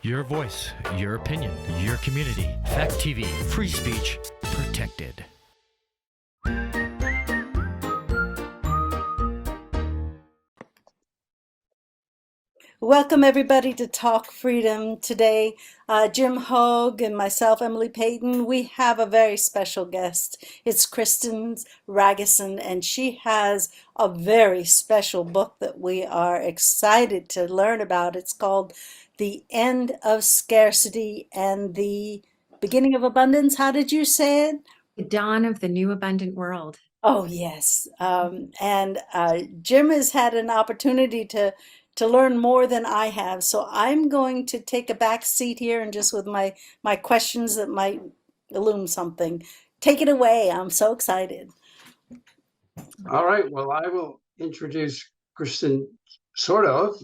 Your voice, your opinion, your community. Fact TV, free speech protected. Welcome everybody to Talk Freedom. Today, Jim Hogue and myself, Emily Payton, we have a very special guest. It's Kristen Ragusin, and she has a very special book that we are excited to learn about. It's called The End of Scarcity and the Beginning of Abundance. How did you say it? The dawn of the new abundant world. Oh, yes. And Jim has had an opportunity to learn more than I have. So I'm going to take a back seat here and just with my questions that might illume something. Take it away. I'm so excited. All right. Well, I will introduce Kristen, sort of.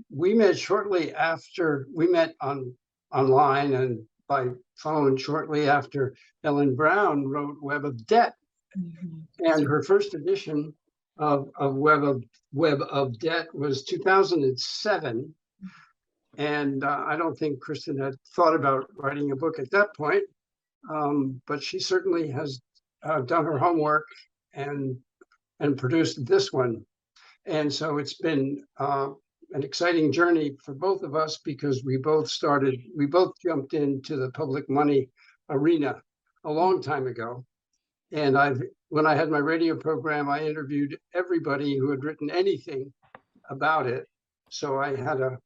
We met shortly after, we met online and by phone shortly after Ellen Brown wrote Web of Debt. And her first edition of Web of Debt was 2007. And I don't think Kristen had thought about writing a book at that point, but she certainly has done her homework and produced this one. And so it's been an exciting journey for both of us because we both jumped into the public money arena a long time ago. And when I had my radio program, I interviewed everybody who had written anything about it. So I had a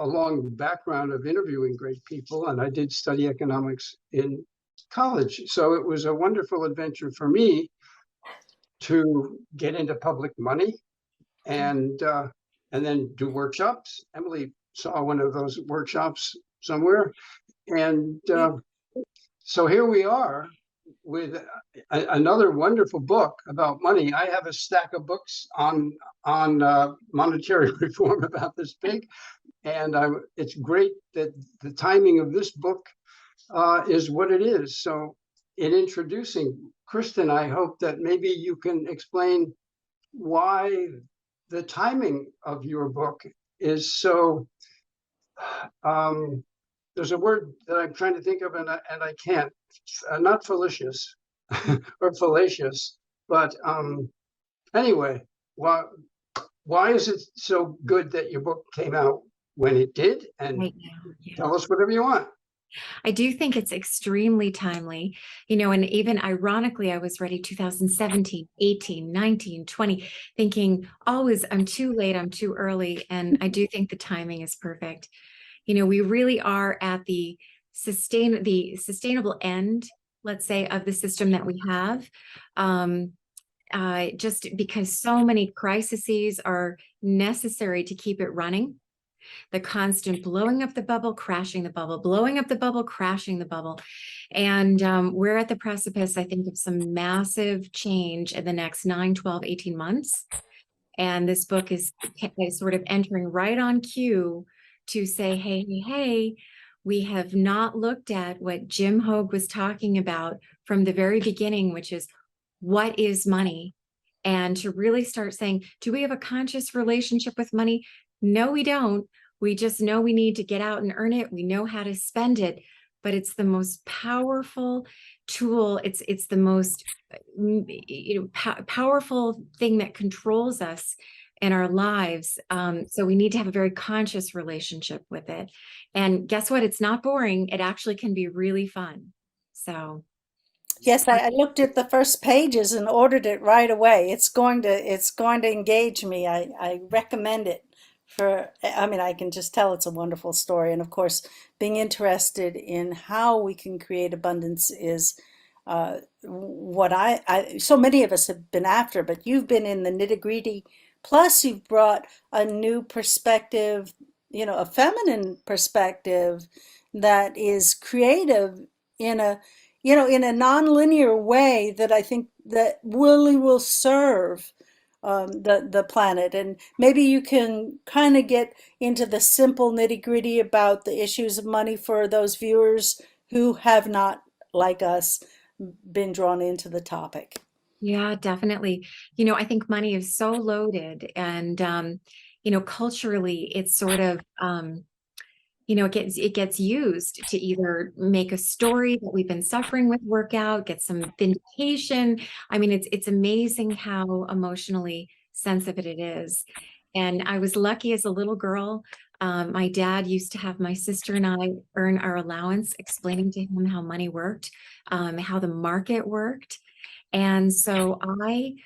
long background of interviewing great people, and I did study economics in college. So it was a wonderful adventure for me to get into public money and then do workshops. Emily saw one of those workshops somewhere. And so here we are with another wonderful book about money. I have a stack of books on monetary reform about this big, and it's great that the timing of this book is what it is. So in introducing Kristen, I hope that maybe you can explain why the timing of your book is so, there's a word that I'm trying to think of and I can't, not fallacious or fallacious, but anyway, why is it so good that your book came out when it did? And right now, yeah. Tell us whatever you want. I do think it's extremely timely, and even ironically, I was ready 2017, 18, 19, 20, thinking always, I'm too late, I'm too early. And I do think the timing is perfect. We really are at the sustainable end, let's say, of the system that we have. Just because so many crises are necessary to keep it running. The constant blowing up the bubble, crashing the bubble, blowing up the bubble, crashing the bubble. And we're at the precipice, I think, of some massive change in the next 9, 12, 18 months. And this book is sort of entering right on cue to say, hey, we have not looked at what Jim Hogue was talking about from the very beginning, which is what is money? And to really start saying, do we have a conscious relationship with money? No, we don't. We just know we need to get out and earn it. We know how to spend it, but it's the most powerful tool. It's the most powerful thing that controls us in our lives. So we need to have a very conscious relationship with it. And guess what? It's not boring. It actually can be really fun. So. Yes, I looked at the first pages and ordered it right away. It's going to engage me. I recommend it. I can just tell it's a wonderful story. And of course, being interested in how we can create abundance is what so many of us have been after, but you've been in the nitty-gritty. Plus, you've brought a new perspective, a feminine perspective that is creative in a nonlinear way that I think that really will serve the planet. And maybe you can kind of get into the simple nitty-gritty about the issues of money for those viewers who have not, like us, been drawn into the topic. Yeah, definitely. I think money is so loaded and, culturally it's sort of, it gets used to either make a story that we've been suffering with work out, get some vindication. I mean, it's amazing how emotionally sensitive it is. And I was lucky as a little girl. My dad used to have my sister and I earn our allowance, explaining to him how money worked, how the market worked. And so I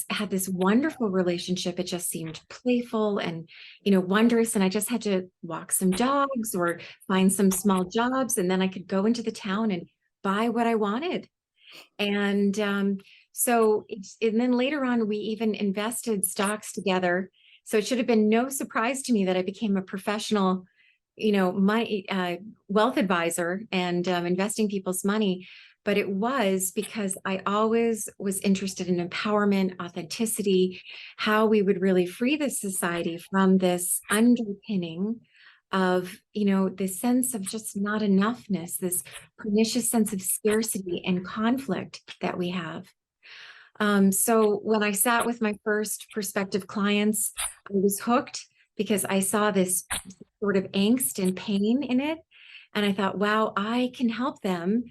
had this wonderful relationship. It just seemed playful and, wondrous. And I just had to walk some dogs or find some small jobs. And then I could go into the town and buy what I wanted. And and then later on, we even invested stocks together. So it should have been no surprise to me that I became a professional, money, wealth advisor and investing people's money. But it was because I always was interested in empowerment, authenticity, how we would really free the society from this underpinning of, this sense of just not enoughness, this pernicious sense of scarcity and conflict that we have. So when I sat with my first prospective clients, I was hooked because I saw this sort of angst and pain in it. And I thought, wow, I can help them,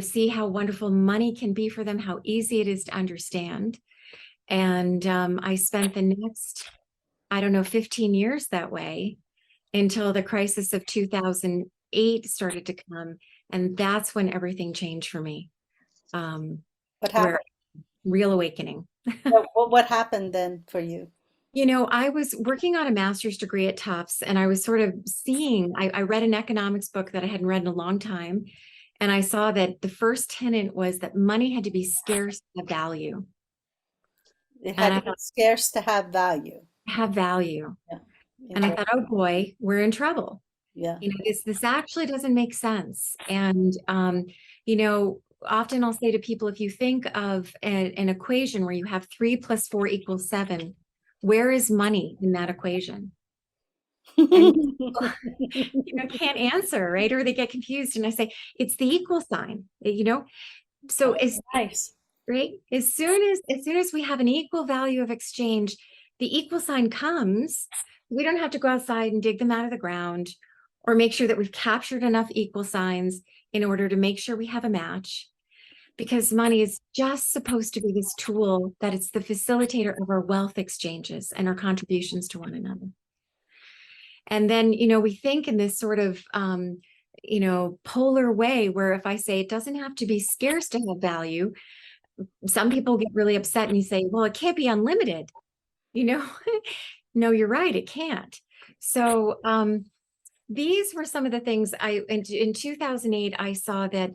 see how wonderful money can be for them, how easy it is to understand. And I spent the next, 15 years that way until the crisis of 2008 started to come. And that's when everything changed for me. What happened? Real awakening. What happened then for you? I was working on a master's degree at Tufts, and I was sort of seeing, I read an economics book that I hadn't read in a long time. And I saw that the first tenet was that money had to be scarce to have value. It had to be scarce to have value. Have value. Yeah. And I thought, oh boy, we're in trouble. Yeah. This actually doesn't make sense. And, often I'll say to people, if you think of an equation where you have 3 + 4 = 7, where is money in that equation? And can't answer, right? Or they get confused. And I say, it's the equal sign, So it's nice, right? As soon as we have an equal value of exchange, the equal sign comes. We don't have to go outside and dig them out of the ground or make sure that we've captured enough equal signs in order to make sure we have a match. Because money is just supposed to be this tool that it's the facilitator of our wealth exchanges and our contributions to one another. And then, we think in this sort of, polar way where if I say it doesn't have to be scarce to have value, some people get really upset and you say, well, it can't be unlimited. No, you're right. It can't. So these were some of the things in 2008, I saw that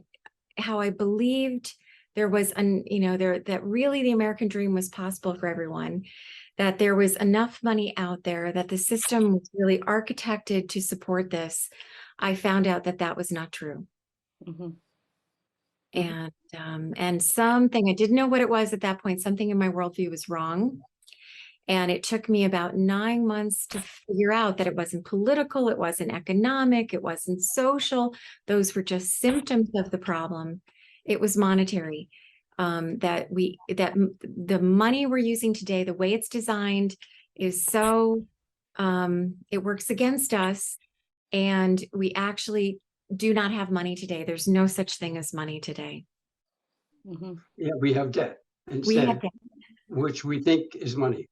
how I believed there was, that really the American dream was possible for everyone, that there was enough money out there, that the system was really architected to support this. I found out that that was not true. Mm-hmm. And something, I didn't know what it was at that point, something in my worldview was wrong. And it took me about 9 months to figure out that it wasn't political, it wasn't economic, it wasn't social. Those were just symptoms of the problem. It was monetary. That the money we're using today, the way it's designed, is so it works against us, and we actually do not have money today. There's no such thing as money today. Mm-hmm. Yeah, we have debt instead, which we think is money.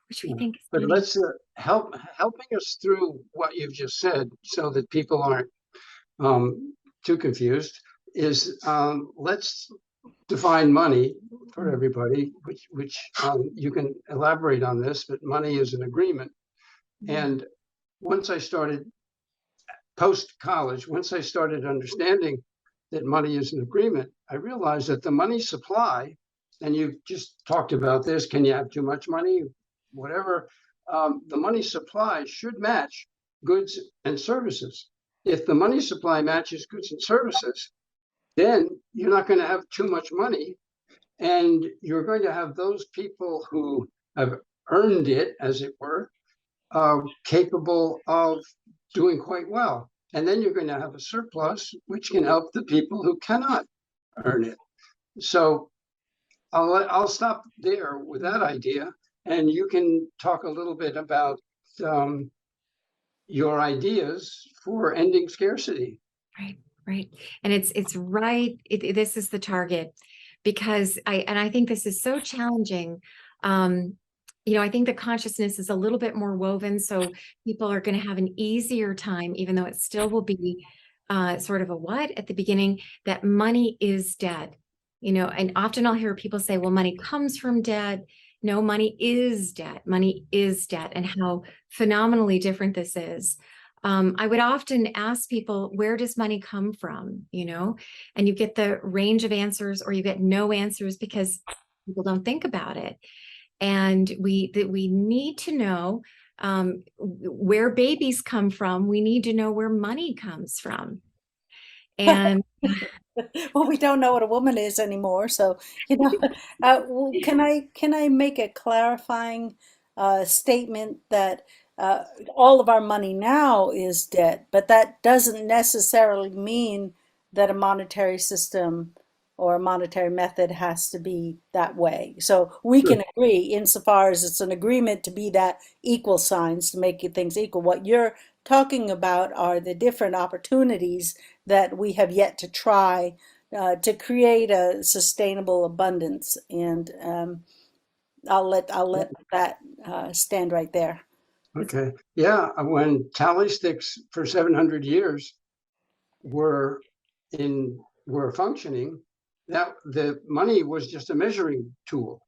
Which we think is but money. Let's helping us through what you've just said so that people aren't too confused is let's define money for everybody, which you can elaborate on this, but money is an agreement. And once I started post-college, once I started understanding that money is an agreement, I realized that the money supply, and you just talked about this, can you have too much money? Whatever, the money supply should match goods and services. If the money supply matches goods and services, then you're not going to have too much money, and you're going to have those people who have earned it, as it were, capable of doing quite well. And then you're going to have a surplus, which can help the people who cannot earn it. So I'll stop there with that idea. And you can talk a little bit about your ideas for ending scarcity. Right, right. And it's right. This is the target, because I think this is so challenging. I think the consciousness is a little bit more woven, so people are going to have an easier time, even though it still will be sort of a what at the beginning, that money is dead. And often I'll hear people say, well, money comes from debt. No, money is debt. Money is debt, and how phenomenally different this is. I would often ask people, where does money come from? And you get the range of answers, or you get no answers because people don't think about it. And we need to know where babies come from. We need to know where money comes from. And Well, we don't know what a woman is anymore, so well, can I make a clarifying statement that all of our money now is debt, but that doesn't necessarily mean that a monetary system or a monetary method has to be that way. So we Sure. can agree insofar as it's an agreement to be that equal signs to make things equal. What you're talking about are the different opportunities that we have yet to try to create a sustainable abundance. And I'll let that stand right there. Okay. Yeah. When tally sticks for 700 years were functioning, that the money was just a measuring tool.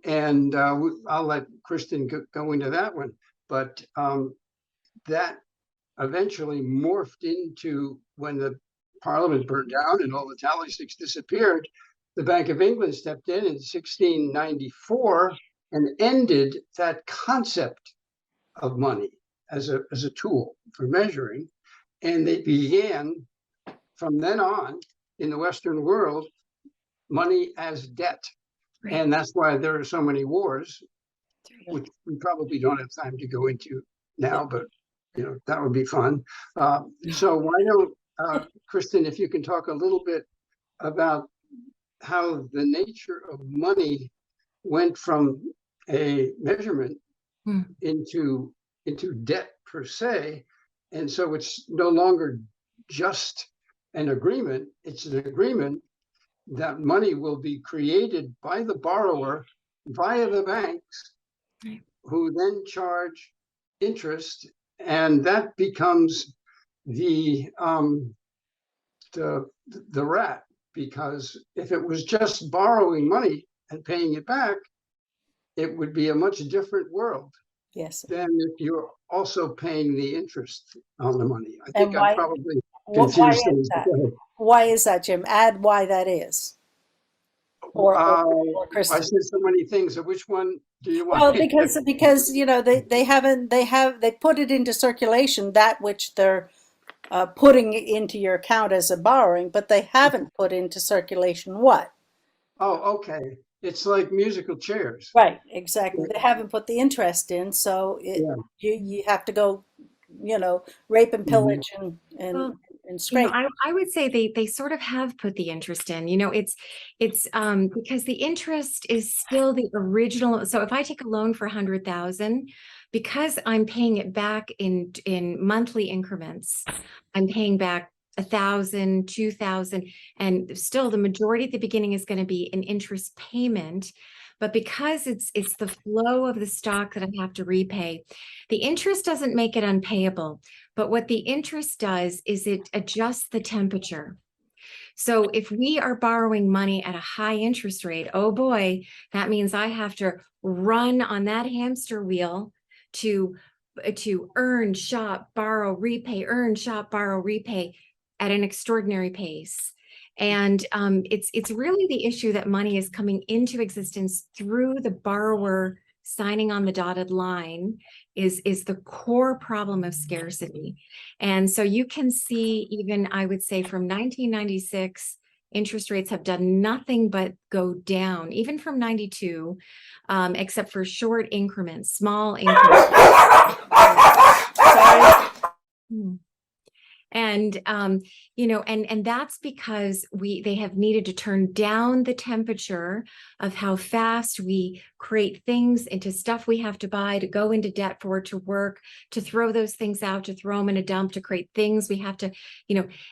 And I'll let Kristen go into that one. But that eventually morphed into, when the Parliament burned down and all the tally sticks disappeared, the Bank of England stepped in 1694 and ended that concept of money as a tool for measuring. And they began, from then on, in the Western world, money as debt. Right. And that's why there are so many wars, which we probably don't have time to go into now, but that would be fun. So why don't, Kristen, if you can talk a little bit about how the nature of money went from a measurement into debt per se. And so it's no longer just an agreement, it's an agreement that money will be created by the borrower via the banks, Right. who then charge interest, and that becomes the rat. Because if it was just borrowing money and paying it back, it would be a much different world Yes. than if you're also paying the interest on the money. I And think I'm probably why confused is things. that? Why is that, Jim? Add why that is. Or I Kristen. said so many things. So which one do you want? Well, because they put it into circulation, that which they're putting into your account as a borrowing, but they haven't put into circulation what? Oh, okay. It's like musical chairs. Right, exactly. They haven't put the interest in, so Yeah. you have to go, rape and pillage and Well, scrape. I would say they sort of have put the interest in. It's because the interest is still the original. So if I take a loan for 100,000, because I'm paying it back in monthly increments, I'm paying back 1,000, 2,000, and still the majority at the beginning is going to be an interest payment. But because it's the flow of the stock that I have to repay, the interest doesn't make it unpayable. But what the interest does is it adjusts the temperature. So if we are borrowing money at a high interest rate, oh boy, that means I have to run on that hamster wheel to earn, shop, borrow, repay, earn, shop, borrow, repay at an extraordinary pace. And it's really the issue that money is coming into existence through the borrower signing on the dotted line is the core problem of scarcity. And so you can see, even I would say from 1996, interest rates have done nothing but go down, even from 92, except for short increments, small increments. Sorry. And and that's because they have needed to turn down the temperature of how fast we create things into stuff we have to buy, to go into debt for, to work, to throw those things out, to throw them in a dump, to create things we have to,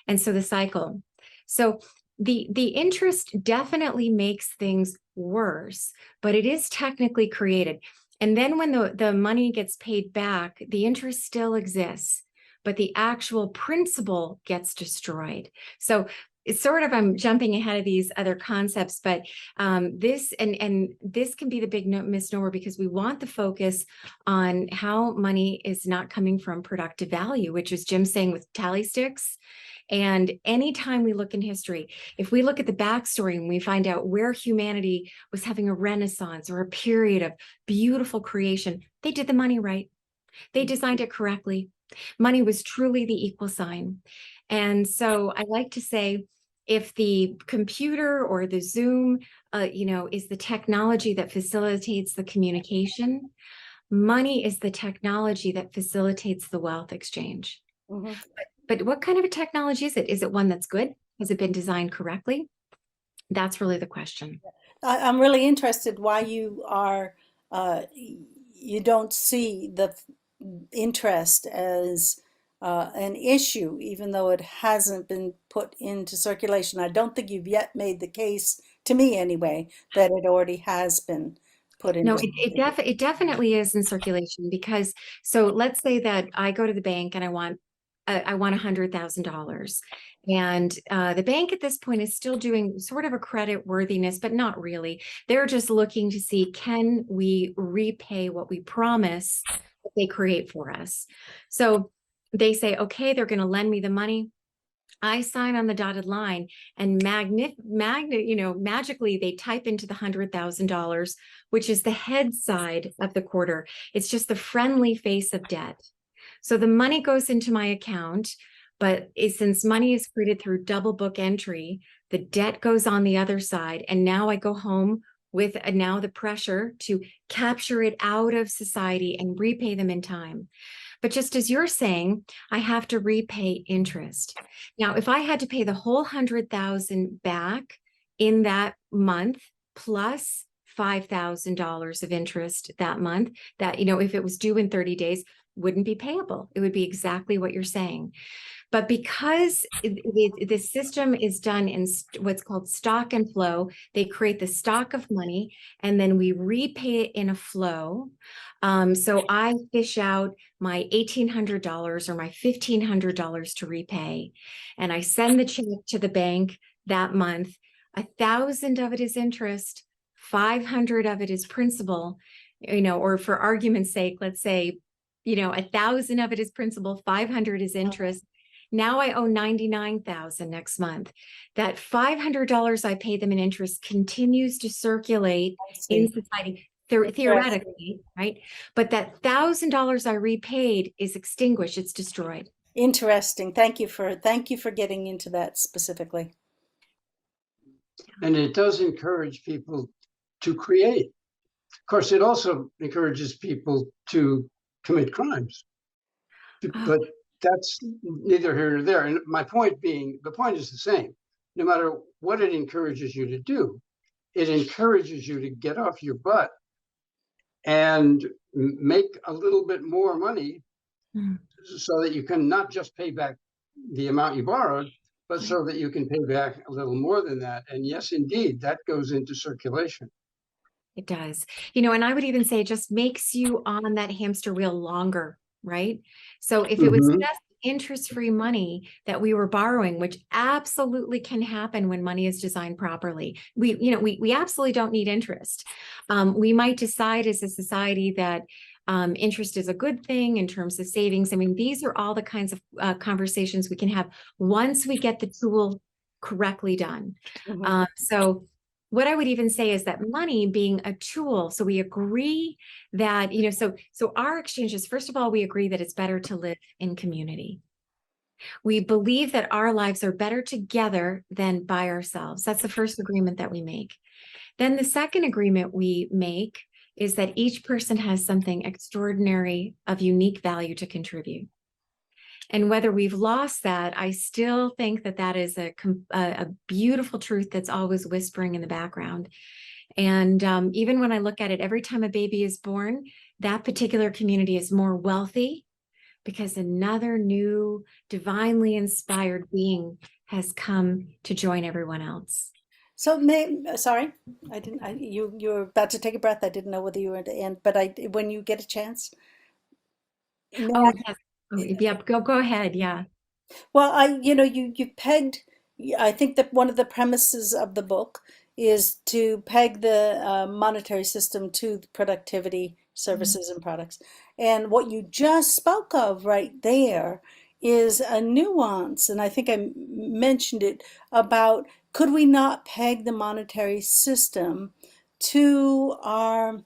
and so the cycle. So the interest definitely makes things worse, but it is technically created. And then when the money gets paid back, the interest still exists, but the actual principal gets destroyed. So it's sort of, I'm jumping ahead of these other concepts, but this can be the big misnomer, because we want the focus on how money is not coming from productive value, which is Jim saying with tally sticks. And anytime we look in history, if we look at the backstory and we find out where humanity was having a renaissance or a period of beautiful creation, they did the money right. They designed it correctly. Money was truly the equal sign. And so I like to say, if the computer or the Zoom, is the technology that facilitates the communication, money is the technology that facilitates the wealth exchange. Mhm. But what kind of a technology is it? Is it one that's good? Has it been designed correctly? That's really the question. I'm really interested why you don't see the interest as an issue, even though it hasn't been put into circulation. I don't think you've yet made the case, to me anyway, that it already has been put into No, circulation. it definitely is in circulation, because so let's say that I go to the bank and I want $100,000, and the bank at this point is still doing sort of a credit worthiness, but not really. They're just looking to see, can we repay what we promise that they create for us? So they say, okay, they're going to lend me the money. I sign on the dotted line, and magically they type into the $100,000, which is the head side of the quarter. It's just the friendly face of debt. So the money goes into my account, but since money is created through double book entry, the debt goes on the other side. And now I go home with now the pressure to capture it out of society and repay them in time. But just as you're saying, I have to repay interest. Now, if I had to pay the whole 100,000 back in that month, plus $5,000 of interest that month, that, if it was due in 30 days, wouldn't be payable. It would be exactly what you're saying. But because the system is done in what's called stock and flow, they create the stock of money and then we repay it in a flow. So I fish out my $1,800 or my $1,500 to repay, and I send the check to the bank that month. 1,000 of it is interest, 500 of it is principal, or for argument's sake, let's say, 1,000 of it is principal, 500 is interest. Now I owe 99,000 next month. That $500 I pay them in interest continues to circulate in society theoretically, right? But that $1,000 I repaid is extinguished, it's destroyed. Interesting. Thank you for getting into that specifically. And it does encourage people to create. Of course, it also encourages people to commit crimes. But that's neither here nor there. And my point being, the point is the same. No matter what it encourages you to do, it encourages you to get off your butt and make a little bit more money so that you can not just pay back the amount you borrowed, but so that you can pay back a little more than that. And yes, indeed, that goes into circulation. It does. And I would even say it just makes you on that hamster wheel longer, right? So if it was just interest-free money that we were borrowing, which absolutely can happen when money is designed properly, we absolutely don't need interest. We might decide as a society that interest is a good thing in terms of savings. I mean, these are all the kinds of conversations we can have once we get the tool correctly done. So what I would even say is that money being a tool, so we agree that, so our exchanges, first of all, we agree that it's better to live in community. We believe that our lives are better together than by ourselves. That's the first agreement that we make. Then the second agreement we make is that each person has something extraordinary of unique value to contribute. And whether we've lost that, I still think that that is a beautiful truth that's always whispering in the background. And even when I look at it, every time a baby is born, that particular community is more wealthy because another new divinely inspired being has come to join everyone else. So, sorry, I didn't. You were about to take a breath. I didn't know whether you were to end, but when you get a chance, may Oh, I- yes. Oh, yep. Go ahead. Yeah. well, you pegged. I think that one of the premises of the book is to peg the monetary system to productivity, services, and products. And what you just spoke of right there is a nuance, and I think I mentioned it about could we not peg the monetary system to our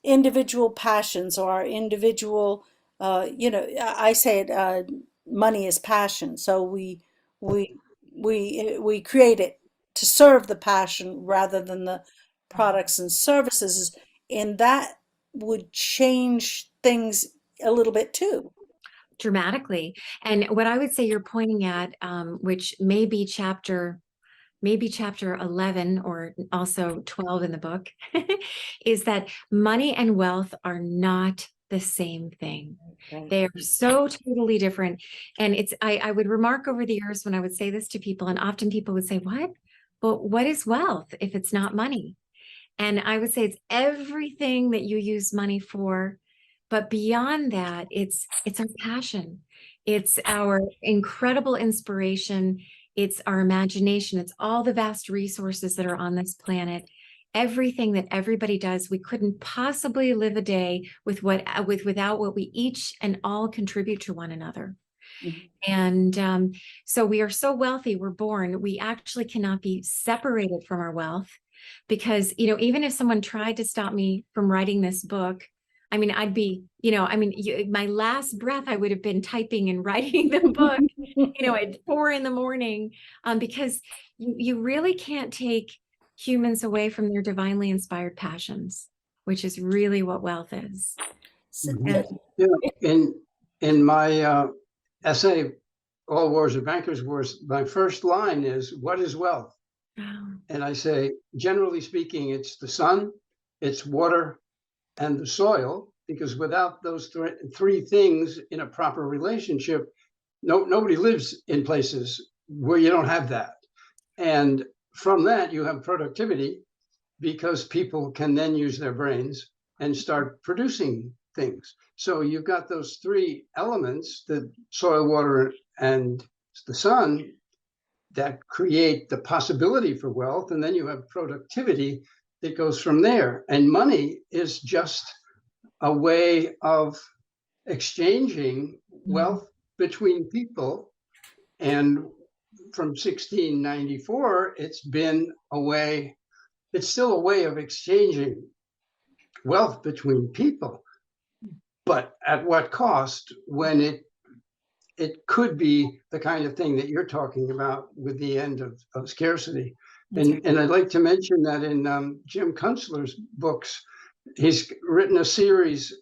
individual passions or our individual, I say it, money is passion. So we we create it to serve the passion rather than the products and services, and that would change things a little bit too. Dramatically. And what I would say you're pointing at, which maybe chapter 11 or also 12 in the book, is that money and wealth are not the same thing. Right. They are so totally different. And I would remark over the years when I would say this to people, and often people would say, what? But what is wealth if it's not money? And I would say it's everything that you use money for. But beyond that, it's our passion. It's our incredible inspiration. It's our imagination. It's all the vast resources that are on this planet. Everything that everybody does, we couldn't possibly live a day without what we each and all contribute to one another. Mhm. And so we are so wealthy, we're born, we actually cannot be separated from our wealth because, even if someone tried to stop me from writing this book, I mean, I'd be, my last breath, I would have been typing and writing the book, at 4 a.m, because you really can't take humans away from their divinely inspired passions, which is really what wealth is. So- And In my essay, All Wars Are Bankers' Wars, my first line is, what is wealth? And I say, generally speaking, it's the sun, it's water, and the soil, because without those three things in a proper relationship, nobody lives in places where you don't have that. And from that, you have productivity, because people can then use their brains and start producing things. So you've got those three elements, the soil, water, and the sun, that create the possibility for wealth. And then you have productivity that goes from there. And money is just a way of exchanging wealth between people. And from 1694, it's still a way of exchanging wealth between people, but at what cost, when it could be the kind of thing that you're talking about with the end of scarcity. And I'd like to mention that in Jim Kunstler's books, he's written a series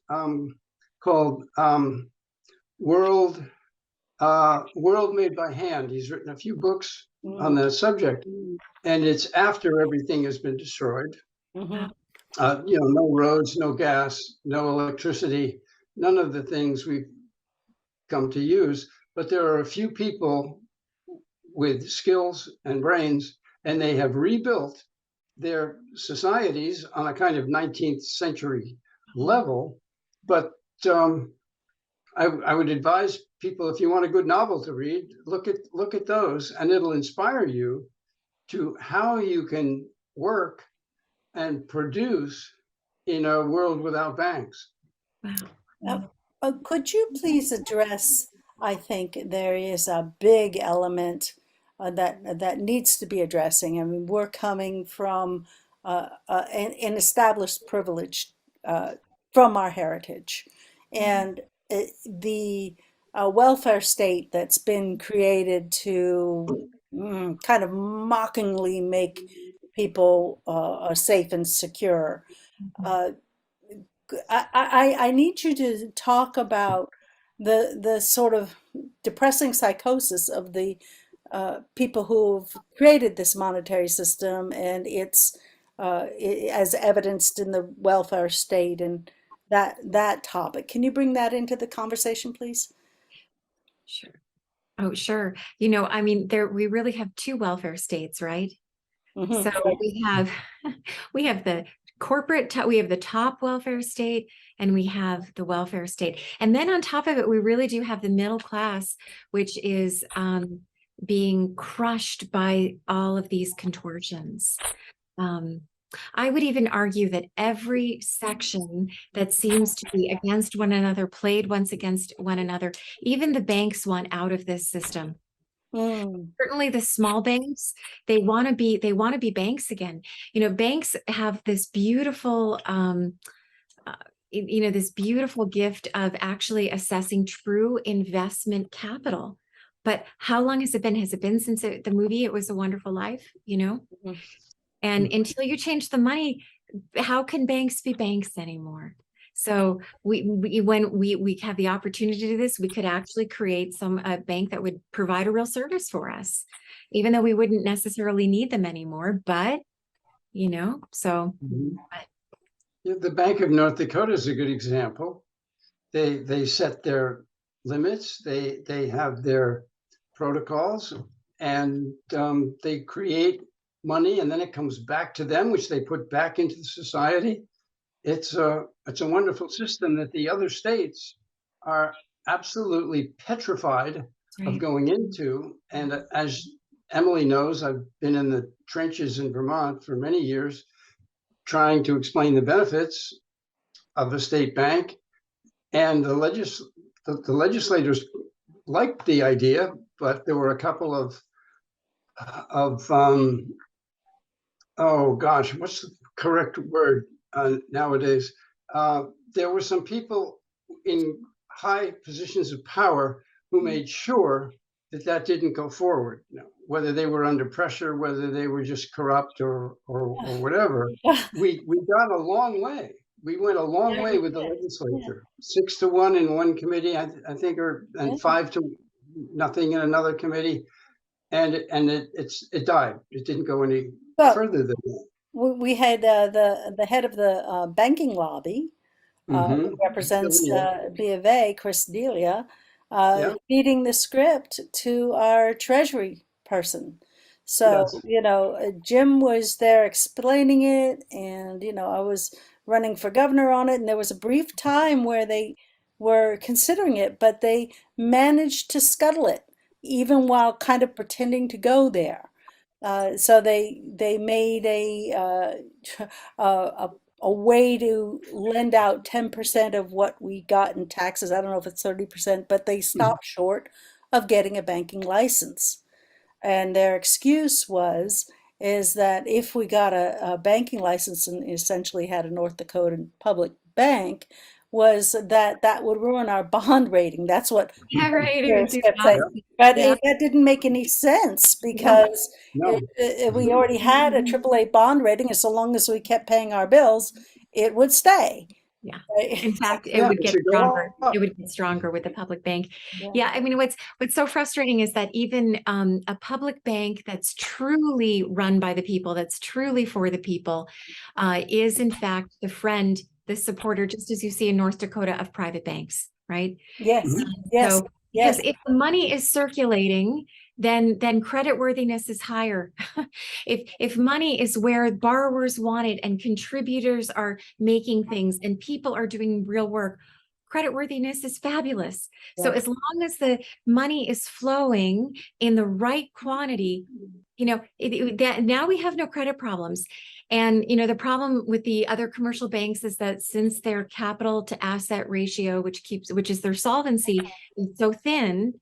called World Made by Hand. He's written a few books on that subject, and it's after everything has been destroyed. Mhm. No roads, no gas, no electricity, none of the things we've come to use. But there are a few people with skills and brains, and they have rebuilt their societies on a kind of 19th century level. But I would advise people, if you want a good novel to read, look at those, and it'll inspire you to how you can work and produce in a world without banks. Wow. Could you please address, I think there is a big element that needs to be addressing. I mean, we're coming from an established privilege from our heritage, and the welfare state that's been created to kind of mockingly make people safe and secure. Uh, I need you to talk about the sort of depressing psychosis of the people who've created this monetary system, and it's as evidenced in the welfare state and that topic. Can you bring that into the conversation, please? Sure. Oh, sure. You know, I mean, we really have two welfare states, right? So Right. we have the we have the top welfare state, and we have the welfare state. And then on top of it, we really do have the middle class, which is being crushed by all of these contortions. I would even argue that every section that seems to be against one another, played once against one another, even the banks want out of this system. Mm. Certainly the small banks, they want to be banks again. You know, banks have this beautiful this beautiful gift of actually assessing true investment capital. But how long has it been? Has it been since the movie It Was a Wonderful Life, you know? Mhm. And until you change the money, how can banks be banks anymore? So when we have the opportunity to do this, we could actually create a bank that would provide a real service for us, even though we wouldn't necessarily need them anymore. But so Yeah, the Bank of North Dakota is a good example. They set their limits. They have their protocols, and they create money, and then it comes back to them, which they put back into the society. It's a wonderful system that the other states are absolutely petrified of right. going into. And as Emily knows, I've been in the trenches in Vermont for many years, trying to explain the benefits of a state bank. And the legislators liked the idea, but there were a couple of oh gosh, what's the correct word nowadays? There were some people in high positions of power who made sure that didn't go forward. You know, whether they were under pressure, whether they were just corrupt or whatever. We got a long way. We went a long way with the legislature. 6-1 in one committee, I think, and 5-0 in another committee, and it died. It didn't go any Well, further than that. we had the head of the banking lobby, who represents B of A, Chris Delia, Yeah. feeding the script to our treasury person. So, Yes. Jim was there explaining it, and, I was running for governor on it, and there was a brief time where they were considering it, but they managed to scuttle it, even while kind of pretending to go there. So they made a a way to lend out 10% of what we got in taxes. I don't know if it's 30%, but they stopped short of getting a banking license. And their excuse is that if we got a banking license and essentially had a North Dakota public bank, was that would ruin our bond rating. That's what Yeah, right. It would Pierce do kept that. saying. But Yeah. that didn't make any sense because No. we already had a AAA bond rating, and so long as we kept paying our bills, it would stay. Yeah. Right? In fact, it Yeah, would it get should go stronger. up. It would get stronger with the public bank. Yeah. Yeah, I mean, what's so frustrating is that even a public bank that's truly run by the people, that's truly for the people, is in fact the friend, the supporter, just as you see in North Dakota, of private banks, right? Yes, Mhm. yes, So, because yes. if the money is circulating, then credit worthiness is higher. If money is where borrowers want it and contributors are making things and people are doing real work, credit worthiness is fabulous. So Yes. as long as the money is flowing in the right quantity, that now we have no credit problems. And the problem with the other commercial banks is that since their capital to asset ratio, which is their solvency, is so thin,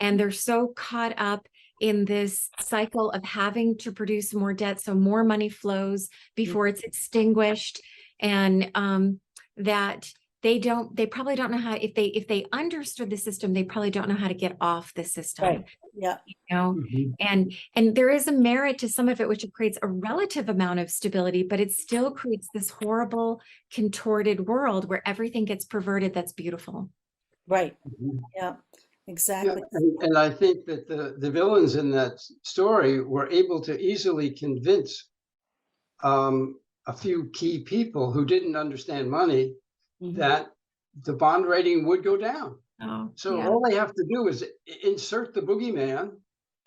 and they're so caught up in this cycle of having to produce more debt, so more money flows before it's extinguished, and that they probably don't know how, if they understood the system, they probably don't know how to get off the system. Right. Yeah. And there is a merit to some of it, which creates a relative amount of stability, but it still creates this horrible contorted world where everything gets perverted. That's beautiful. Right. Mhm. Yeah, Yeah, exactly. and I think that the villains in that story were able to easily convince a few key people who didn't understand money Mhm. that the bond rating would go down. Oh, So yeah, all they have to do is insert the boogeyman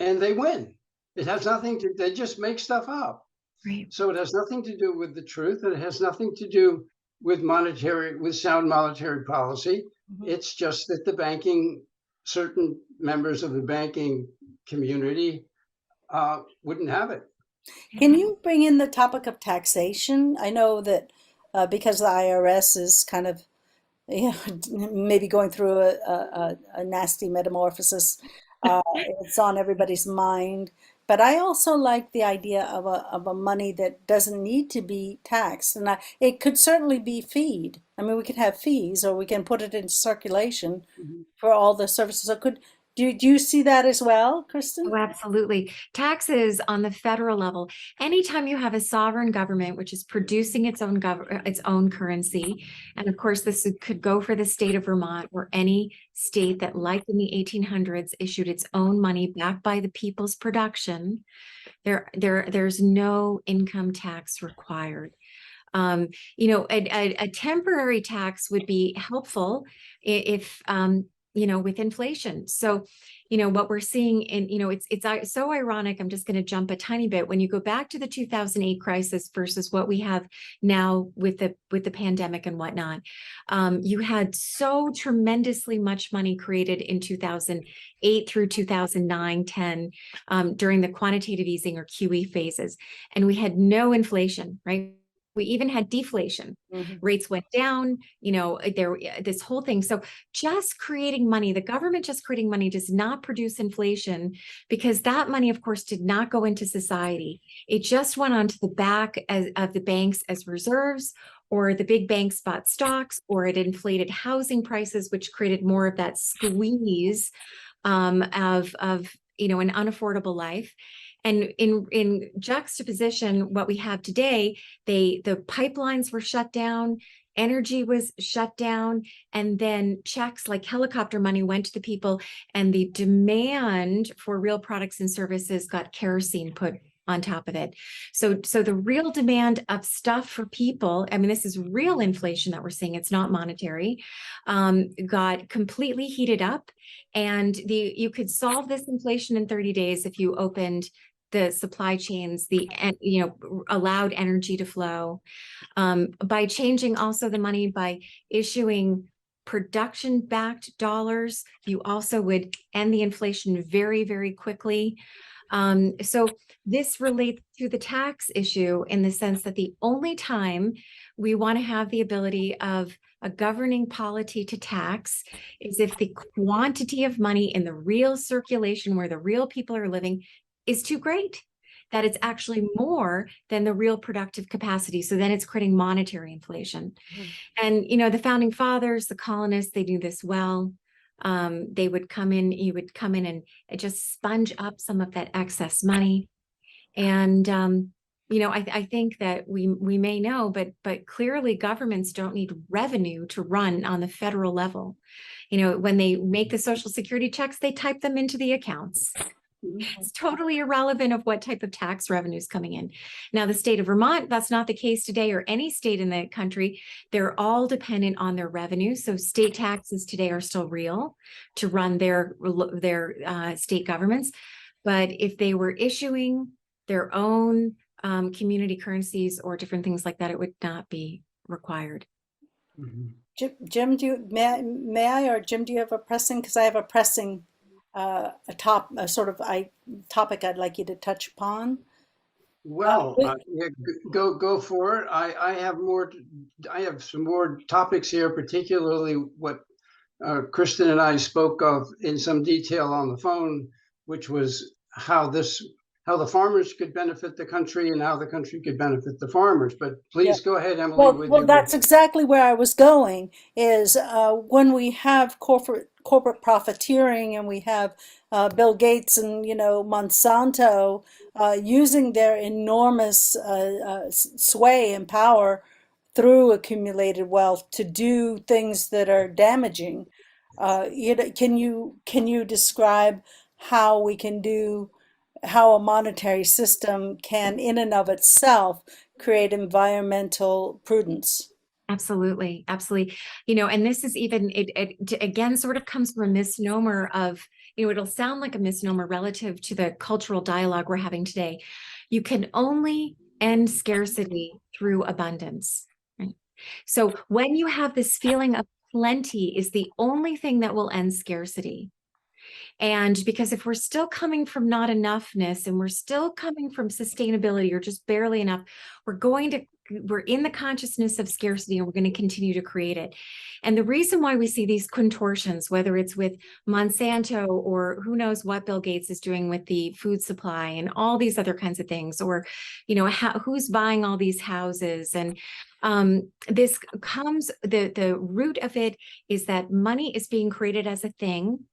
and they win. It has nothing to, they just make stuff up. right. So it has nothing to do with the truth. And it has nothing to do with sound monetary policy. Mhm. It's just that certain members of the banking community wouldn't have it. Can Yeah. you bring in the topic of taxation? I know that because the IRS is kind of, you know, maybe going through a nasty metamorphosis, uh, it's on everybody's mind. But I also like the idea of a money that doesn't need to be taxed. And it could certainly be feed. I mean, we could have fees or we can put it in circulation Mhm. for all the services. So do you see that as well, Kristen? Oh, absolutely. Taxes on the federal level, anytime you have a sovereign government which is producing its own currency, and of course could go for the state of Vermont or any state that, like in the 1800s, issued its own money backed by the people's production, there's no income tax required. A temporary tax would be helpful if, with inflation. So, what we're seeing in, it's so ironic. I'm just going to jump a tiny bit. When you go back to the 2008 crisis versus what we have now with the pandemic and whatnot, you had so tremendously much money created in 2008 through 2009, 10, during the quantitative easing or QE phases, and we had no inflation, right? We even had deflation. Mhm. Rates went down, this whole thing. So just creating money, the government just creating money does not produce inflation, because that money, of course, did not go into society. It just went onto the back of the banks as reserves, or the big banks bought stocks, or it inflated housing prices, which created more of that squeeze of an unaffordable life. And in juxtaposition, what we have today, the pipelines were shut down, energy was shut down, and then checks like helicopter money went to the people, and the demand for real products and services got kerosene put on top of it. So the real demand of stuff for people, I mean, this is real inflation that we're seeing, it's not monetary, got completely heated up. And you could solve this inflation in 30 days if you opened the supply chains, allowed energy to flow, by changing also the money, by issuing production backed dollars. You also would end the inflation very, very quickly. So this relates to the tax issue in the sense that the only time we want to have the ability of a governing polity to tax is if the quantity of money in the real circulation where the real people are living is too great, that it's actually more than the real productive capacity. So then it's creating monetary inflation. Mhm. And, the founding fathers, the colonists, they do this well. They would come in, you would come in and just sponge up some of that excess money. And, I think that we may know, but clearly governments don't need revenue to run on the federal level. When they make the Social Security checks, they type them into the accounts. It's totally irrelevant of what type of tax revenue is coming in. Now, the state of Vermont, that's not the case today, or any state in the country. They're all dependent on their revenue. So state taxes today are still real to run their state governments. But if they were issuing their own community currencies or different things like that, it would not be required. Mhm. Jim, may I, or Jim, do you have a pressing? Because I have a pressing, topic I'd like you to touch upon. Well, Wait, yeah, go for it. I have some more topics here, particularly what Kristen and I spoke of in some detail on the phone, which was how the farmers could benefit the country and how the country could benefit the farmers. But yeah. please go ahead, Emily, with Well, your. that's exactly where I was going. Is when we have corporate profiteering, and we have Bill Gates and Monsanto using their enormous sway and power through accumulated wealth to do things that are damaging. Can you describe how we can do how a monetary system can, in and of itself, create environmental prudence? Absolutely, absolutely. And this is even again sort of comes from a misnomer of, it'll sound like a misnomer relative to the cultural dialogue we're having today. You can only end scarcity through abundance, right? So when you have this feeling of plenty is the only thing that will end scarcity. And because if we're still coming from not enoughness and we're still coming from sustainability or just barely enough, we're in the consciousness of scarcity and we're going to continue to create it. And the reason why we see these contortions, whether it's with Monsanto or who knows what Bill Gates is doing with the food supply and all these other kinds of things, or, who's buying all these houses, and this comes, the root of it is that money is being created as a thing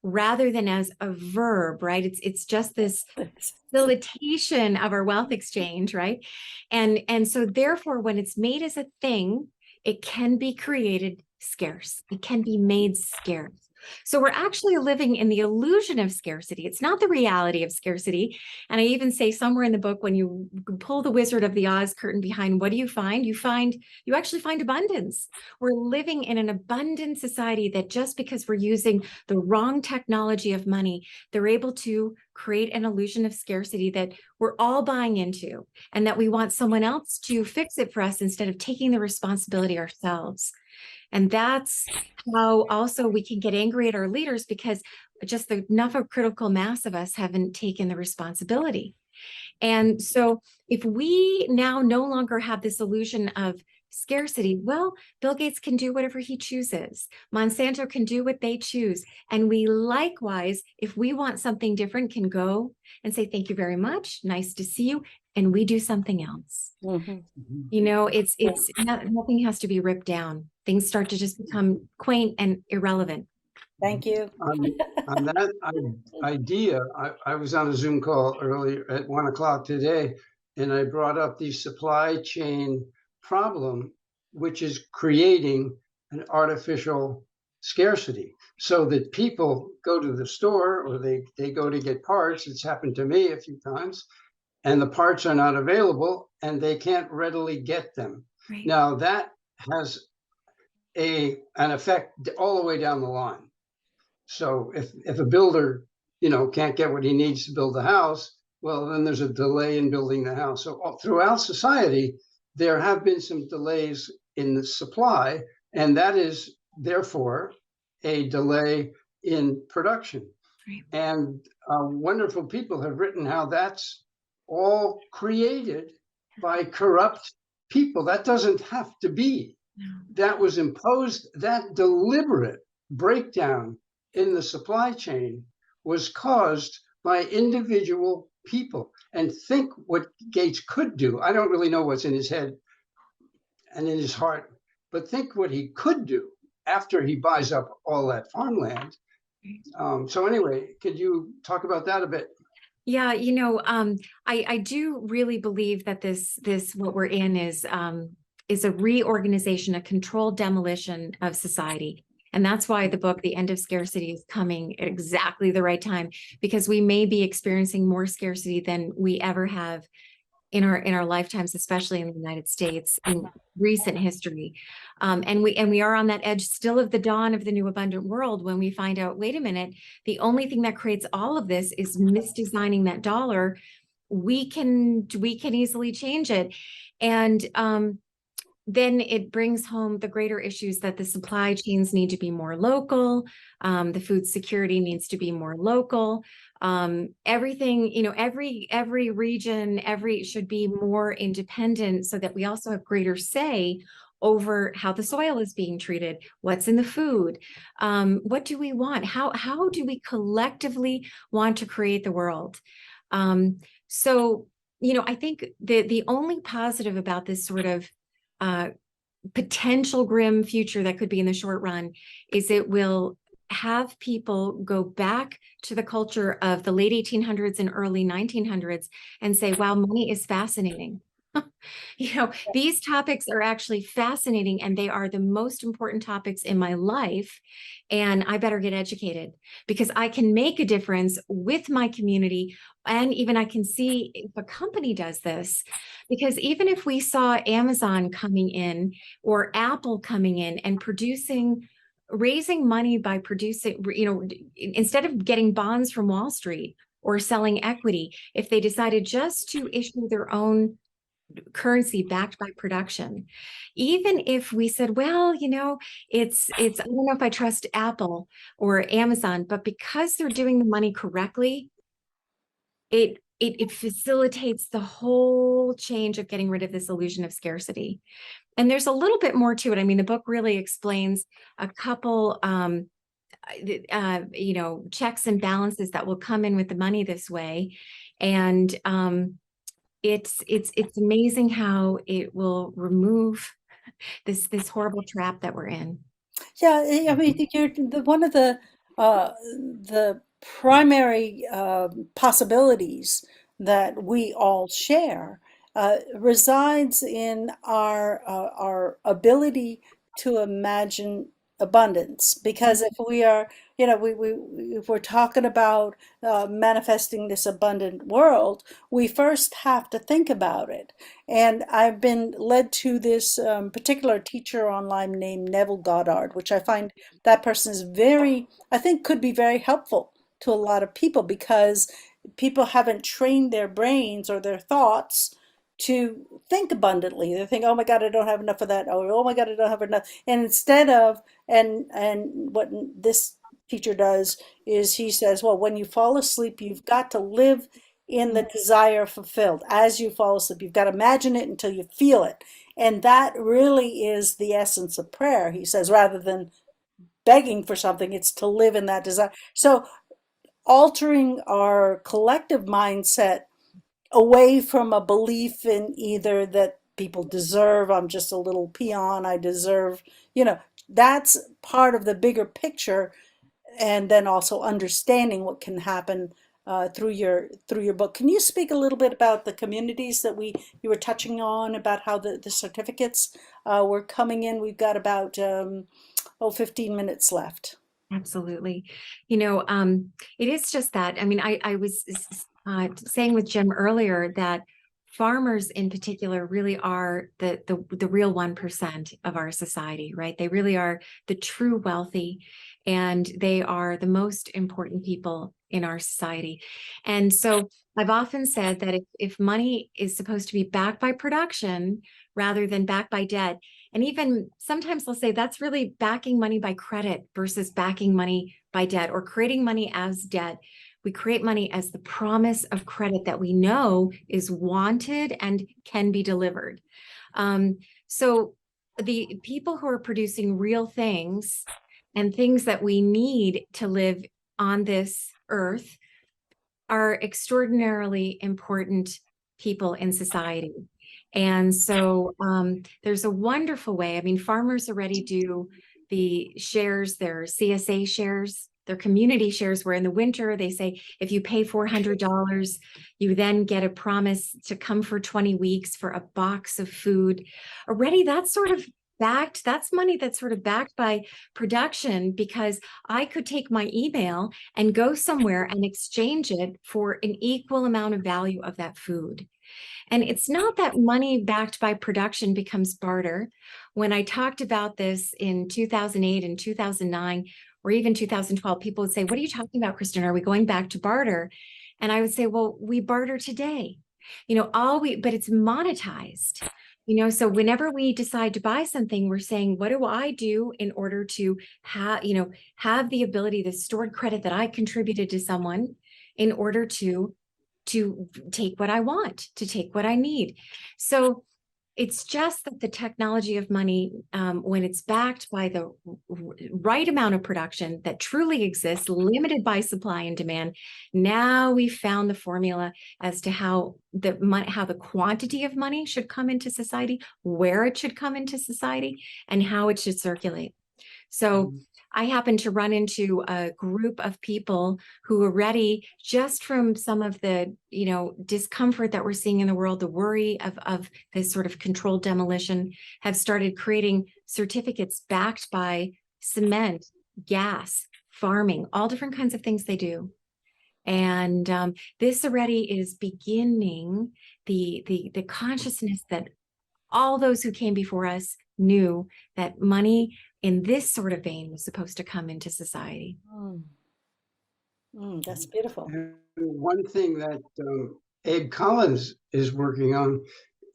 rather than as a verb, right? It's just this facilitation of our wealth exchange, right? And so therefore, when it's made as a thing, it can be created scarce. It can be made scarce. So we're actually living in the illusion of scarcity. It's not the reality of scarcity. And I even say somewhere in the book, when you pull the Wizard of the Oz curtain behind, what do you find? You actually find abundance. We're living in an abundant society that just because we're using the wrong technology of money, they're able to create an illusion of scarcity that we're all buying into, and that we want someone else to fix it for us instead of taking the responsibility ourselves. And that's how also we can get angry at our leaders, because just enough of critical mass of us haven't taken the responsibility. And so if we now no longer have this illusion of scarcity, well, Bill Gates can do whatever he chooses. Monsanto can do what they choose. And we likewise, if we want something different, can go and say, thank you very much. Nice to see you. And we do something else. Nothing has to be ripped down. Things start to just become quaint and irrelevant. Thank you. On that idea, I was on a Zoom call earlier at 1:00 today, and I brought up the supply chain problem, which is creating an artificial scarcity, so that people go to the store or they go to get parts. It's happened to me a few times, and the parts are not available and they can't readily get them. Right. Now that has an effect all the way down the line. So if a builder, can't get what he needs to build the house, well, then there's a delay in building the house. So throughout society, there have been some delays in the supply, and that is therefore a delay in production. Right. And wonderful people have written how that's all created by corrupt people. That doesn't have to be. No. That was imposed. That deliberate breakdown in the supply chain was caused by individual people. And think what Gates could do. I don't really know what's in his head and in his heart, but think what he could do after he buys up all that farmland. So anyway, could you talk about that a bit? Yeah, I do really believe that this what we're in is a reorganization, a controlled demolition of society. And that's why the book, The End of Scarcity, is coming at exactly the right time, because we may be experiencing more scarcity than we ever have in our lifetimes, especially in the United States in recent history. And we are on that edge still of the dawn of the new abundant world, when we find out, wait a minute, the only thing that creates all of this is misdesigning that dollar. We can easily change it. And then it brings home the greater issues that the supply chains need to be more local. The food security needs to be more local. Everything, every region, should be more independent, so that we also have greater say over how the soil is being treated, what's in the food, what do we want, how do we collectively want to create the world. So, I think the only positive about this sort of potential grim future that could be in the short run is it will have people go back to the culture of the late 1800s and early 1900s and say, wow, money is fascinating. These topics are actually fascinating, and they are the most important topics in my life. And I better get educated, because I can make a difference with my community. And even I can see if a company does this, because even if we saw Amazon coming in or Apple coming in and raising money by producing, instead of getting bonds from Wall Street or selling equity, if they decided just to issue their own currency backed by production, even if we said, well, I don't know if I trust Apple or Amazon, but because they're doing the money correctly, it facilitates the whole change of getting rid of this illusion of scarcity. And there's a little bit more to it. I mean, the book really explains a couple checks and balances that will come in with the money this way. And it's amazing how it will remove this horrible trap that we're in. Yeah, I mean, one of the primary possibilities that we all share resides in our ability to imagine abundance. Because if we are, if we're talking about manifesting this abundant world, we first have to think about it. And I've been led to this particular teacher online named Neville Goddard, which I find that person is I think could be very helpful to a lot of people, because people haven't trained their brains or their thoughts to think abundantly. They think, oh my God, I don't have enough of that. Or, oh my God, I don't have enough. And instead of, and what this teacher does is he says, well, when you fall asleep, you've got to live in the desire fulfilled. As you fall asleep, you've got to imagine it until you feel it. And that really is the essence of prayer, he says, rather than begging for something, it's to live in that desire. So altering our collective mindset away from a belief in either that people deserve, I'm just a little peon, I deserve, that's part of the bigger picture. And then also understanding what can happen through your book. Can you speak a little bit about the communities that you were touching on, about how the certificates were coming in? We've got about 15 minutes left. Absolutely. It is just that. I mean, I was saying with Jim earlier that farmers in particular really are the real 1% of our society, right? They really are the true wealthy, and they are the most important people in our society. And so I've often said that if money is supposed to be backed by production rather than backed by debt, and even sometimes they'll say that's really backing money by credit versus backing money by debt, or creating money as debt. We create money as the promise of credit that we know is wanted and can be delivered. So the people who are producing real things and things that we need to live on this earth are extraordinarily important people in society. And so there's a wonderful way. I mean, farmers already do the shares, their CSA shares, their community shares, where in the winter they say, if you pay $400, you then get a promise to come for 20 weeks for a box of food. Already that's sort of backed, that's money that's sort of backed by production, because I could take my email and go somewhere and exchange it for an equal amount of value of that food. And it's not that money backed by production becomes barter. When I talked about this in 2008 and 2009, or even 2012, people would say, what are you talking about, Kristen? Are we going back to barter? And I would say, well, we barter today, but it's monetized. So whenever we decide to buy something, we're saying, what do I do in order to have the ability, the stored credit that I contributed to someone in order to take what I want, to take what I need. So it's just that the technology of money, when it's backed by the right amount of production that truly exists, limited by supply and demand, now we've found the formula as to how the quantity of money should come into society, where it should come into society, and how it should circulate. So I happened to run into a group of people who are ready, just from some of the, discomfort that we're seeing in the world, the worry of this sort of controlled demolition, have started creating certificates backed by cement, gas, farming, all different kinds of things they do. And this already is beginning the consciousness that all those who came before us knew that money in this sort of vein was supposed to come into society. That's beautiful. And one thing that Abe Collins is working on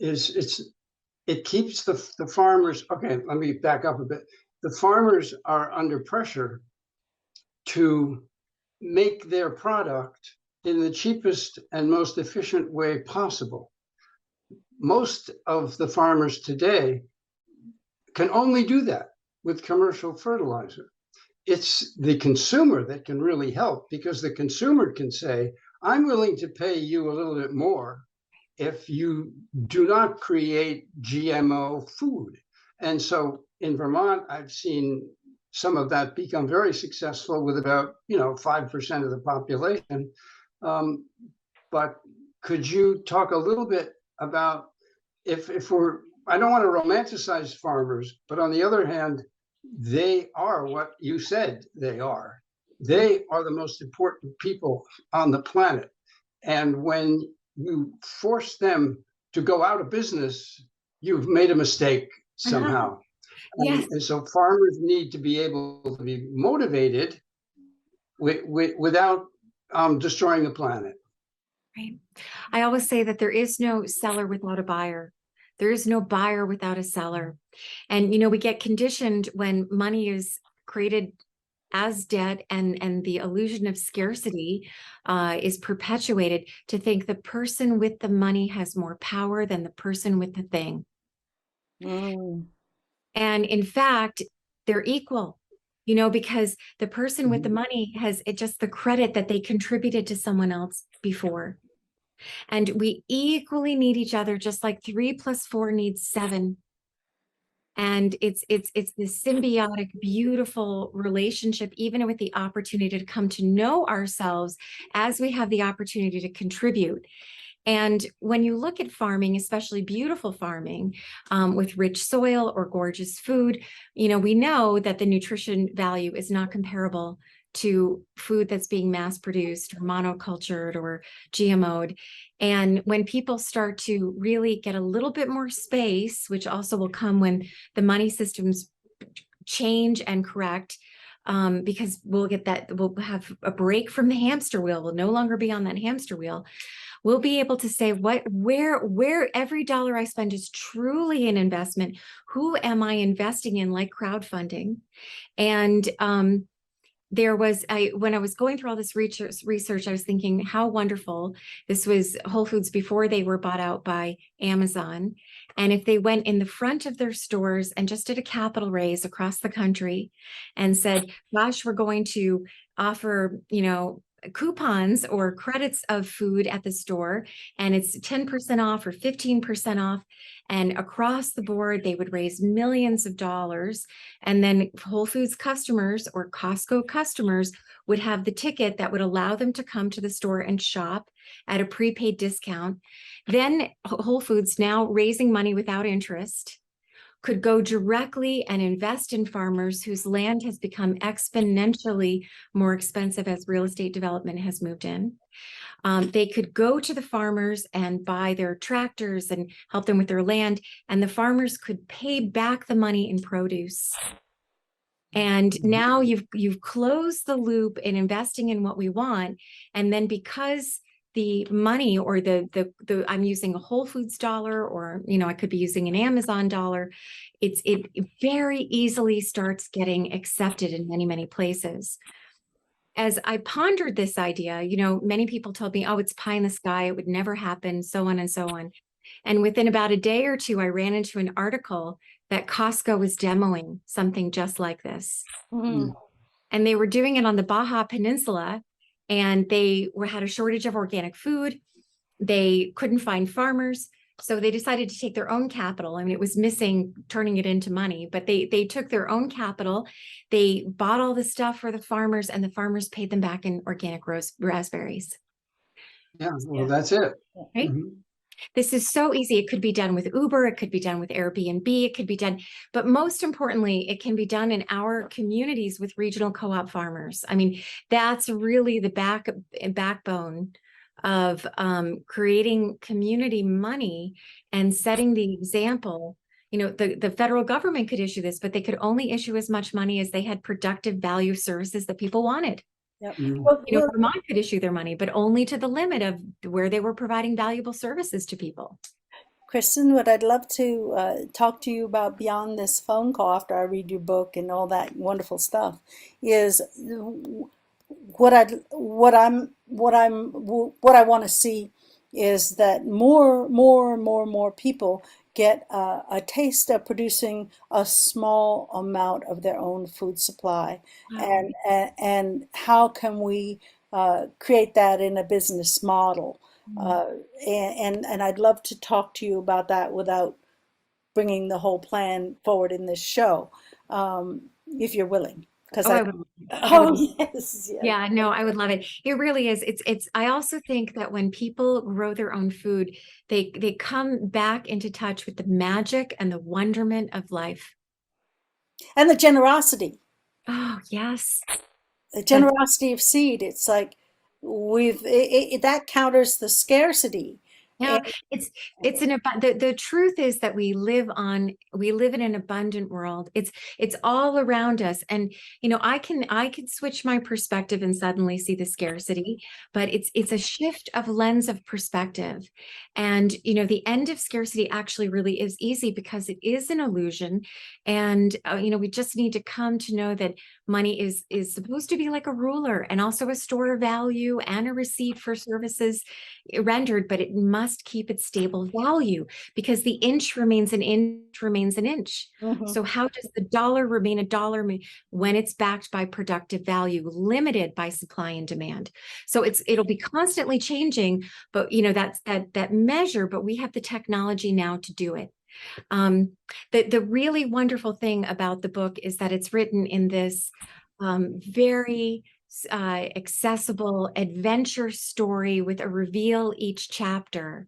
is it keeps the farmers. Okay, let me back up a bit. The farmers are under pressure to make their product in the cheapest and most efficient way possible. Most of the farmers today can only do that with commercial fertilizer. It's the consumer that can really help, because the consumer can say, I'm willing to pay you a little bit more if you do not create GMO food. And so in Vermont, I've seen some of that become very successful with about 5% of the population. But could you talk a little bit about, if we're, I don't want to romanticize farmers, but on the other hand, they are what you said they are. They are the most important people on the planet. And when you force them to go out of business, you've made a mistake somehow. Yes. And so farmers need to be able to be motivated without destroying the planet. Right. I always say that there is no seller without a buyer. There is no buyer without a seller. And, we get conditioned when money is created as debt and the illusion of scarcity is perpetuated, to think the person with the money has more power than the person with the thing. And in fact, they're equal, because the person with the money has just the credit that they contributed to someone else before. And we equally need each other, just like 3 + 4 needs 7. And it's this symbiotic, beautiful relationship, even with the opportunity to come to know ourselves as we have the opportunity to contribute. And when you look at farming, especially beautiful farming with rich soil or gorgeous food, we know that the nutrition value is not comparable to food that's being mass produced or monocultured or GMO'd. And when people start to really get a little bit more space, which also will come when the money systems change and correct, because we'll have a break from the hamster wheel. We'll no longer be on that hamster wheel. We'll be able to say where every dollar I spend is truly an investment. Who am I investing in, like crowdfunding? And when I was going through all this research, I was thinking how wonderful. This was Whole Foods before they were bought out by Amazon. And if they went in the front of their stores and just did a capital raise across the country and said, gosh, we're going to offer, coupons or credits of food at the store, and it's 10% off or 15% off. And across the board, they would raise millions of dollars. And then Whole Foods customers or Costco customers would have the ticket that would allow them to come to the store and shop at a prepaid discount. Then Whole Foods, now raising money without interest, could go directly and invest in farmers whose land has become exponentially more expensive as real estate development has moved in. They could go to the farmers and buy their tractors and help them with their land, and the farmers could pay back the money in produce. And now you've closed the loop in investing in what we want. And then because the money or the I'm using a Whole Foods dollar, or I could be using an Amazon dollar, it very easily starts getting accepted in many places. As I pondered this idea, many people told me, oh, it's pie in the sky, it would never happen, so on and so on. And within about a day or two, I ran into an article that Costco was demoing something just like this. And they were doing it on the Baja Peninsula, and they had a shortage of organic food. They couldn't find farmers. So they decided to take their own capital. I mean, it was missing turning it into money, but they took their own capital. They bought all the stuff for the farmers, and the farmers paid them back in organic raspberries. Yeah, well, that's it. Right? Mhm. This is so easy. It could be done with Uber. It could be done with Airbnb. It could be done, but most importantly, it can be done in our communities with regional co-op farmers. I mean, that's really the backbone of creating community money and setting the example. You know, the federal government could issue this, but they could only issue as much money as they had productive value services that people wanted. Yep. Mhm. Well, You know, Vermont could issue their money, but only to the limit of where they were providing valuable services to people. Kristen, what I'd love to talk to you about beyond this phone call after I read your book and all that wonderful stuff is what I want to see is that more people get a taste of producing a small amount of their own food supply, and how can we create that in a business model? And I'd love to talk to you about that without bringing the whole plan forward in this show, if you're willing. Because Oh, I I, would. oh yes, yes. Yeah, no, I would love it. It really is. I also think that when people grow their own food, they come back into touch with the magic and the wonderment of life. And the generosity. Oh, yes. The generosity of seed. It's like that counters the scarcity. Yeah, it's the truth is that we live in an abundant world. It's all around us. And you know, I can switch my perspective and suddenly see the scarcity, but it's a shift of lens of perspective. And you know, the end of scarcity actually really is easy because it is an illusion. And you know, we just need to come to know that money is supposed to be like a ruler and also a store of value and a receipt for services rendered, but it must keep its stable value because the inch remains an inch remains an inch. Mhm. So how does the dollar remain a dollar when it's backed by productive value, limited by supply and demand? So it'll be constantly changing, but you know, that's that measure, but we have the technology now to do it. The really wonderful thing about the book is that it's written in this very accessible adventure story with a reveal each chapter.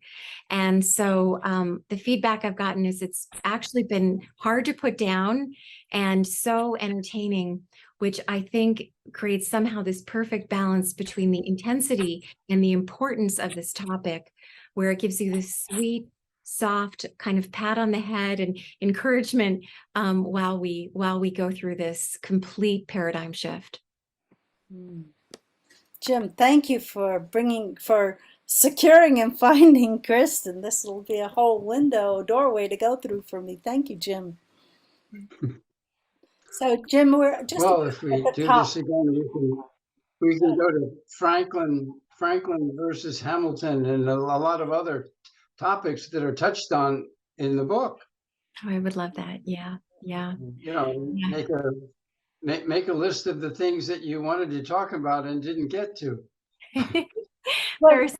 And so the feedback I've gotten is it's actually been hard to put down and so entertaining, which I think creates somehow this perfect balance between the intensity and the importance of this topic, where it gives you this sweet, soft kind of pat on the head and encouragement while we go through this complete paradigm shift. Jim, thank you for securing and finding Kristen. This will be a whole doorway to go through for me. Thank you, Jim. So, Jim, we're just Well, if we at the do top. this again, we can go to Franklin versus Hamilton and a lot of other topics that are touched on in the book. Oh, I would love that. Yeah. Mm-hmm. You know, make a list of the things that you wanted to talk about and didn't get to. Go ahead.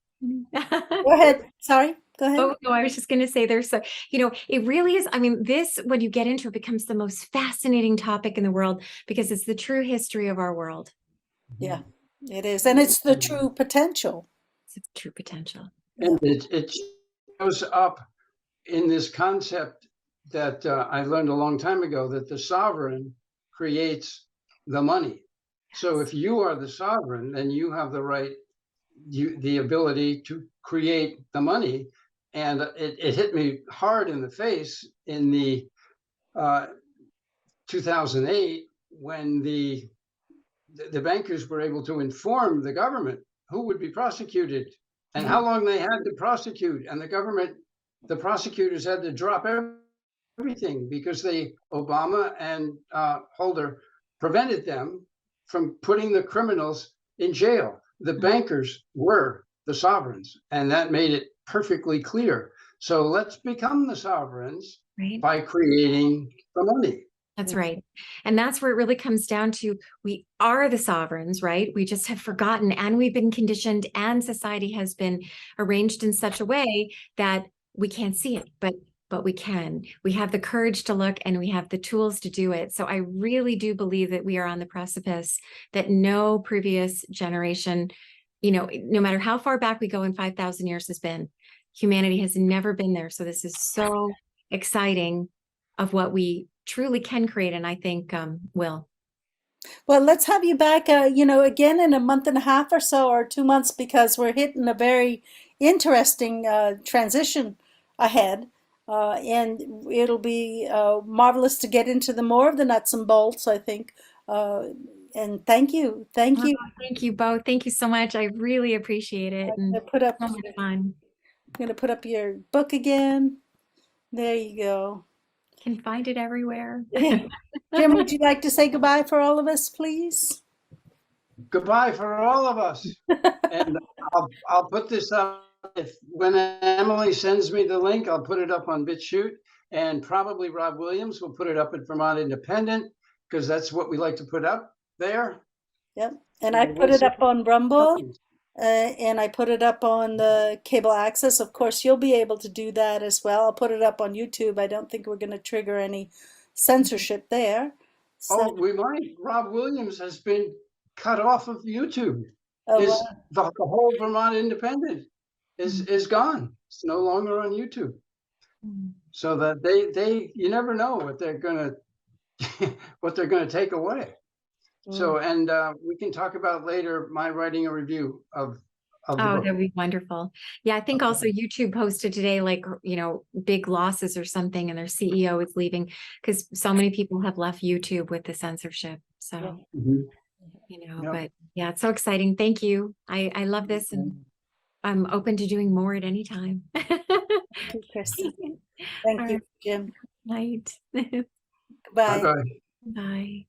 Sorry, go ahead. Oh, no, I was just going to say you know, it really is. I mean, when you get into it, becomes the most fascinating topic in the world because it's the true history of our world. Yeah, it is. And it's the true potential. It's true potential. And it shows up in this concept that I learned a long time ago, that the sovereign creates the money. So if you are the sovereign, then you have the right, the ability to create the money. And it hit me hard in the face in the 2008 when the bankers were able to inform the government who would be prosecuted and how long they had to prosecute. And the prosecutors had to drop everything because Obama and Holder prevented them from putting the criminals in jail. The bankers were the sovereigns, and that made it perfectly clear. So let's become the sovereigns by creating the money. That's right. And that's where it really comes down to, we are the sovereigns, right? We just have forgotten, and we've been conditioned, and society has been arranged in such a way that we can't see it, but we can. We have the courage to look and we have the tools to do it. So I really do believe that we are on the precipice that no previous generation, no matter how far back we go in 5,000 years has been, humanity has never been there. So this is so exciting of what we truly can create. And I think will. Well, let's have you back, again in a month and a half or so, or 2 months, because we're hitting a very interesting transition ahead. And it'll be marvelous to get into the more of the nuts and bolts, I think. And thank you. Thank you. Thank you both. Thank you so much. I really appreciate it. I'm And gonna put up, so much fun. your book again. There you go. Can find it everywhere. Jim, would you like to say goodbye for all of us, please? Goodbye for all of us. And I'll put this up when Emily sends me the link. I'll put it up on BitChute, and probably Rob Williams will put it up at Vermont Independent, because that's what we like to put up there. Yep. And I put it up on Rumble, and I put it up on the cable access. Of course, you'll be able to do that as well. I'll put it up on YouTube. I don't think we're going to trigger any censorship there. Oh, we might. Rob Williams has been cut off of YouTube. well, The whole Vermont Independent is gone. It's no longer on YouTube. So that they you never know what they're gonna take away. So, and we can talk about later my writing a review of the book. That'd be wonderful. Yeah, I think also YouTube posted today, like, big losses or something, and their CEO is leaving because so many people have left YouTube with the censorship. So, Yep. but yeah, it's so exciting. Thank you. I love this, and I'm open to doing more at any time. Thank you, Kristen. Thank you, Jim. Night. Bye. Bye-bye. Bye.